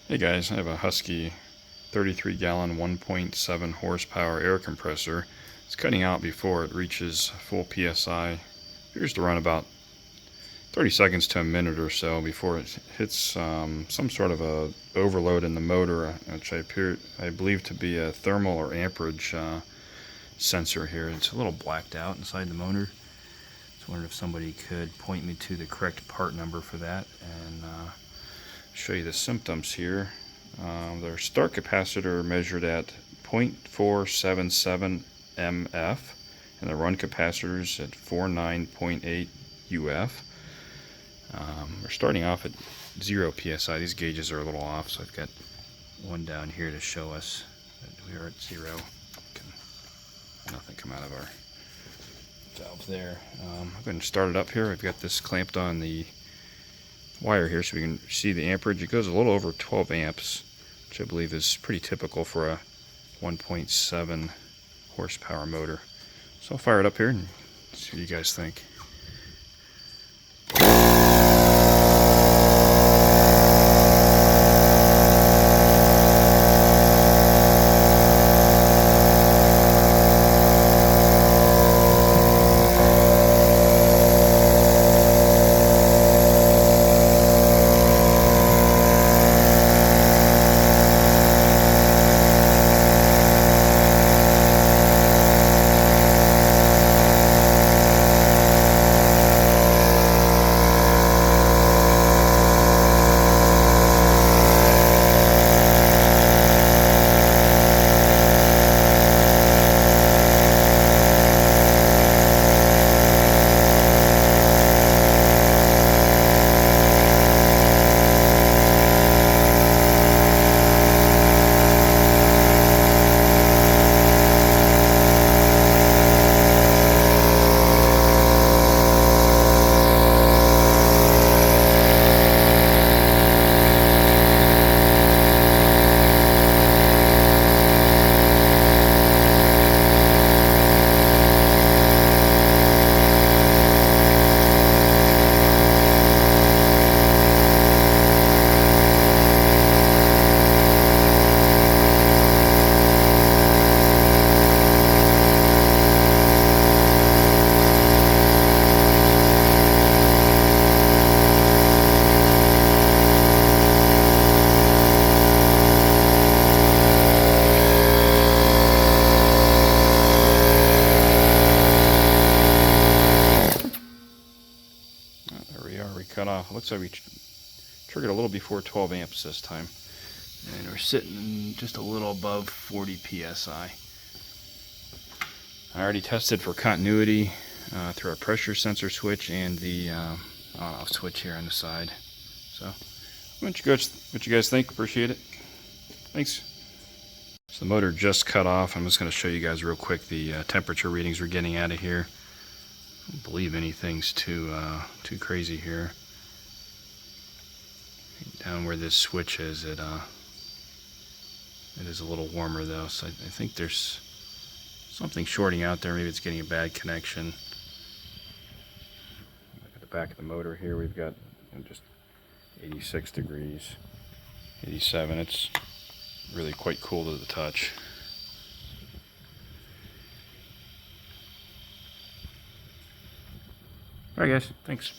Hey guys, I have a Husky 33 gallon 1.7 horsepower air compressor. It's cutting out before it reaches full PSI. Appears to run about 30 seconds to a minute or so before it hits some sort of a overload in the motor, which I believe to be a thermal or amperage sensor here. It's a little blacked out inside the motor. I wondered if somebody could point me to the correct part number for that and show you the symptoms here. Their start capacitor measured at 0.477 MF, and the run capacitors at 49.8 UF. We're starting off at 0 PSI. These gauges are a little off, so I've got one down here to show us that we are at 0. Nothing come out of our valve there. I'm going to start it up here. I've got this clamped on the wire here so we can see the amperage. It goes a little over 12 amps, which I believe is pretty typical for a 1.7 horsepower motor. So I'll fire it up here and see what you guys think. We cut off. Looks like we triggered a little before 12 amps this time, and we're sitting just a little above 40 psi. I already tested for continuity through our pressure sensor switch and the on-off switch here on the side. So what you guys think? Appreciate it. Thanks. So the motor just cut off. I'm just going to show you guys real quick the temperature readings we're getting out of here. I don't believe anything's too crazy here. Down where this switch is, it is a little warmer though, so I think there's something shorting out there. Maybe it's getting a bad connection. Look at the back of the motor here. We've got just 86 degrees, 87. It's really quite cool to the touch. Alright guys, thanks.